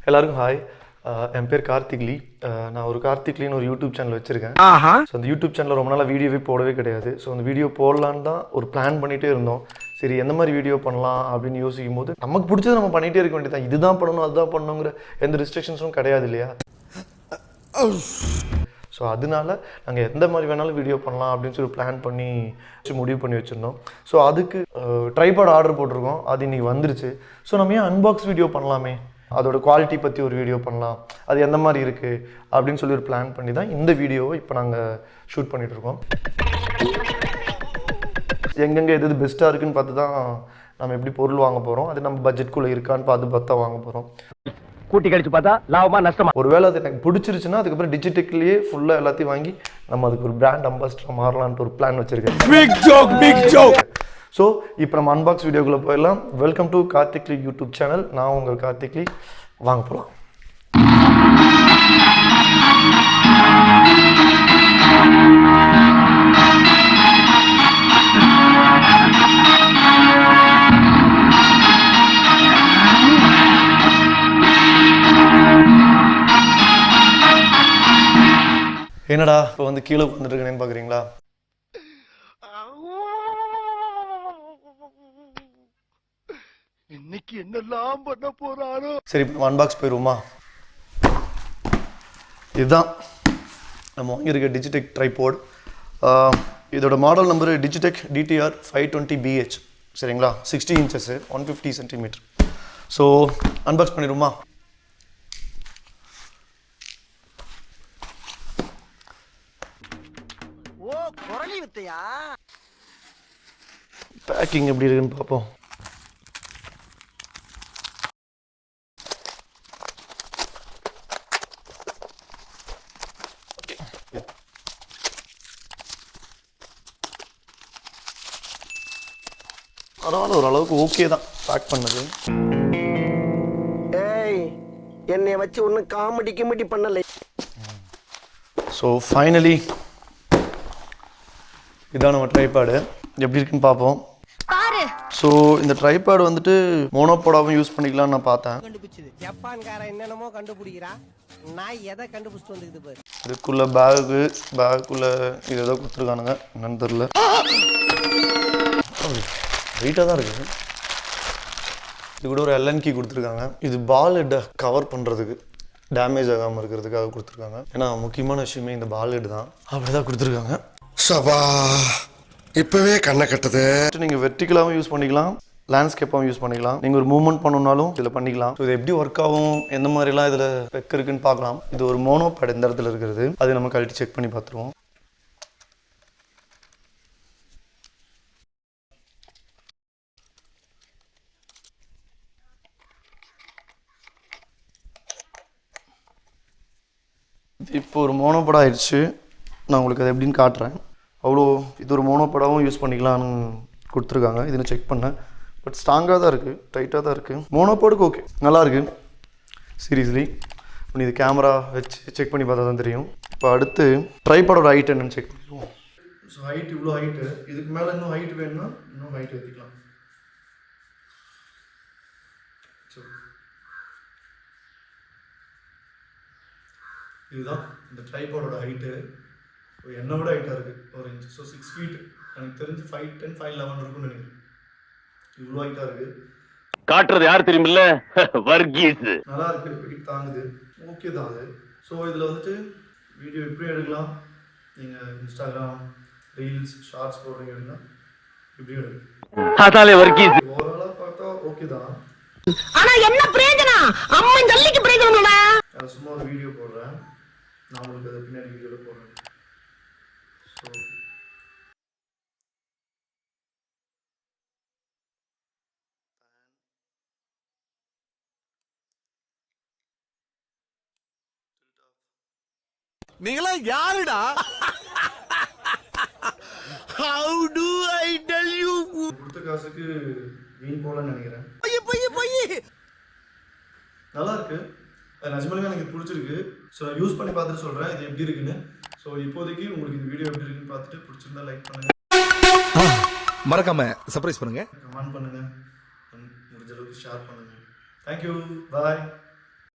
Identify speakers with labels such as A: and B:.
A: எல்லாருக்கும் ஹாய். என் பேர் கார்த்திக் லீ. நான் ஒரு கார்த்திக் லீன்னு ஒரு யூடியூப் சேனல் வச்சுருக்கேன். ஸோ அந்த யூடியூப் சேனலில் ரொம்ப நாளாக வீடியோவே போடவே கிடையாது. ஸோ அந்த வீடியோ போடலான்னு தான் ஒரு பிளான் பண்ணிகிட்டே இருந்தோம். சரி எந்த மாதிரி வீடியோ பண்ணலாம் அப்படின்னு யோசிக்கும் போது நமக்கு பிடிச்சது நம்ம பண்ணிகிட்டே இருக்க வேண்டியதான். இதுதான் பண்ணணும் அதுதான் பண்ணணுங்கிற எந்த ரெஸ்ட்ரிக்ஷன்ஸும் கிடையாது இல்லையா? ஸோ அதனால நாங்கள் எந்த மாதிரி வேணாலும் வீடியோ பண்ணலாம் அப்படின்னு சொல்லி பிளான் பண்ணி முடிவு பண்ணி வச்சுருந்தோம். ஸோ அதுக்கு ட்ரைபாட் ஆர்டர் போட்டிருக்கோம். அது இன்றைக்கி வந்துருச்சு. ஸோ நம்ம ஏன் அன்பாக்ஸ் வீடியோ பண்ணலாமே, அதோட குவாலிட்டி பற்றி ஒரு வீடியோ பண்ணலாம், அது எந்த மாதிரி இருக்குது அப்படின்னு சொல்லி ஒரு பிளான் பண்ணி தான் இந்த வீடியோவை இப்போ நாங்கள் ஷூட் பண்ணிகிட்ருக்கோம். எங்கெங்கே எது பெஸ்ட்டாக இருக்குதுன்னு பார்த்து தான் நம்ம எப்படி பொருள் வாங்க போகிறோம், அது நம்ம பட்ஜெட்குள்ளே இருக்கான்னு பார்த்து தான் வாங்க போகிறோம்.
B: கூட்டி கழிச்சு பார்த்தா லாபமா நஷ்டமா?
A: ஒருவேளை அது எனக்கு பிடிச்சிருச்சுன்னா அதுக்கப்புறம் டிஜிட்டல்லையே ஃபுல்லாக எல்லாத்தையும் வாங்கி நம்ம அதுக்கு ஒரு பிராண்ட் அம்பாசிடர் மாறலான்ட்டு ஒரு பிளான் வச்சுருக்கேன். Big joke. ஸோ இப்போ நம்ம அன்பாக்ஸ் வீடியோக்குள்ளே போயிடலாம். வெல்கம் டு கார்த்திக் லீ யூடியூப் சேனல். நான் உங்கள் கார்த்திக் லீ. வாங்க போகலாம். என்னடா இப்போ வந்து கீழே உட்காந்துருக்கேன்னு பார்க்குறீங்களா?
B: இன்னைக்கு என்னெல்லாம் பண்ண போறாரோ.
A: சரி இப்போ அன்பாக்ஸ் போயிடுவோமா? இதுதான் நம்ம வாங்கியிருக்க டிஜிடெக் ட்ரைபாட். இதோட model number Digitek DTR 520BH. சரிங்களா? 60 inches 150 cm. ஸோ அன்பாக்ஸ் பண்ணிடுவோமா? பேக்கிங் எப்படி இருக்குன்னு பார்ப்போம். அதனால ஓரளவுக்கு ஓகே தான் பேக் பண்ணது.
B: என்னை வச்சு ஒன்றும் காமெடி பண்ணலை.
A: ஸோ ஃபைனலி இதான் நம்ம ட்ரைபாடு. எப்படி இருக்குன்னு பார்ப்போம். ஸோ இந்த ட்ரைபாடு வந்துட்டு மோனோபோடாவும் யூஸ் பண்ணிக்கலாம்னு நான் பார்த்தேன்.
B: ஜப்பான்காரன் என்னென்னமோ கண்டுபிடிக்கிறான், நான் எதை கண்டுபிடிச்சிட்டு வந்துக்குது பாரு.
A: இதுக்குள்ள பேக்குள்ள இது ஏதோ கொடுத்துருக்கானுங்க, என்னன்னு தெரியல. வெயிட்டாக தான் இருக்குது. இது கூட ஒரு LN கீ கொடுத்துருக்காங்க. இது பால் ஹெட்டை கவர் பண்ணுறதுக்கு, டேமேஜ் ஆகாமல் இருக்கிறதுக்காக கொடுத்துருக்காங்க. ஏன்னா முக்கியமான விஷயமே இந்த பால் ஹெட் தான். அப்படிதான் கொடுத்துருக்காங்க.
C: சபா இப்பவே கண்ணை கட்டுது.
A: நீங்கள் வெர்டிகலாகவும் யூஸ் பண்ணிக்கலாம், லேண்ட்ஸ்கேப்பாகவும் யூஸ் பண்ணிக்கலாம். நீங்கள் ஒரு மூவ்மெண்ட் பண்ணணும்னாலும் இதில் பண்ணிக்கலாம். இது எப்படி ஒர்க் ஆகும், எந்த மாதிரிலாம் இதில் பெக் இருக்குன்னு பார்க்கலாம். இது ஒரு மோனோ பேட் இந்த இடத்துல இருக்கிறது. அது நம்ம கழட்டி செக் பண்ணி பார்த்துருவோம். இப்போ ஒரு மோனோபட் ஆயிடுச்சு. நான் உங்களுக்கு அது எப்படின்னு காட்டுறேன். அவ்வளோ இது ஒரு மோனோபடாகவும் யூஸ் பண்ணிக்கலாம்னு கொடுத்துருக்காங்க. இதில் செக் பண்ணேன். பட் ஸ்ட்ராங்காக தான் இருக்குது, டைட்டாக தான் இருக்குது. மோனோபோடுக்கு ஓகே, நல்லாயிருக்கு. சீரியஸ்லி இப்போ இது கேமரா வச்சு செக் பண்ணி பார்த்தா தான் தெரியும். இப்போ அடுத்து ட்ரைபாடோட ஹைட் என்னன்னு செக் பண்ணிடுவோம். ஸோ ஹைட் இவ்வளோ ஹைட்டு. இதுக்கு மேலே இன்னும் ஹைட் வேணும்னா இன்னும் ஹைட் ஏற்றிக்கலாம். இதுதான் இந்த ட்ரைபாடோட ஹைட்டு. என்னை விட ஹைட்டாக இருக்குது ஒரு இன்ச்சு. So 6 feet. எனக்கு தெரிஞ்சு 5'10", 5'11" இருக்குன்னு நினைக்கிறேன். இவ்வளோ ஹைட்டாக இருக்குது.
D: காட்டுறது யார் தெரியுமில்ல, வர்கீஸ்.
A: நல்லா இருக்குது, வெயிட் தாங்குது, ஓகே தான் அது. ஸோ இதில் வந்துட்டு வீடியோ இப்படி எடுக்கலாம். நீங்கள் இன்ஸ்டாகிராம் ரீல்ஸ் ஷார்ட்ஸ் போடுறீங்க அப்படின்னா இப்படி எடுக்கலாம்.
D: வர்கீஸ்
A: ஓவராலாக பார்த்தா ஓகே தான். சும்மா ஒரு வீடியோ போடுறேன், நான் உங்களுக்கு அதை பின்னாடி வீடியோவில் போடுறேன். ஸோ
C: நீங்களா யாருடா? How do I tell you?
A: கொடுத்த காசுக்கு வீண் போலன்னு நினைக்கிறேன். நல்லா இருக்கு. நிஜமாலுமே எனக்கு பிடிச்சிருக்கு. ஸோ நான் யூஸ் பண்ணி பார்த்துட்டு சொல்கிறேன் இது எப்படி இருக்குன்னு. ஸோ இப்போதைக்கு உங்களுக்கு இந்த வீடியோ எப்படி இருக்குன்னு பார்த்துட்டு பிடிச்சிருந்தா லைக் பண்ணுங்கள்,
C: மறக்காம சர்ப்ரைஸ் பண்ணுங்க,
A: கமெண்ட் பண்ணுங்கள், முடிஞ்ச அளவுக்கு ஷேர் பண்ணுங்கள். தேங்க்யூ, பாய்.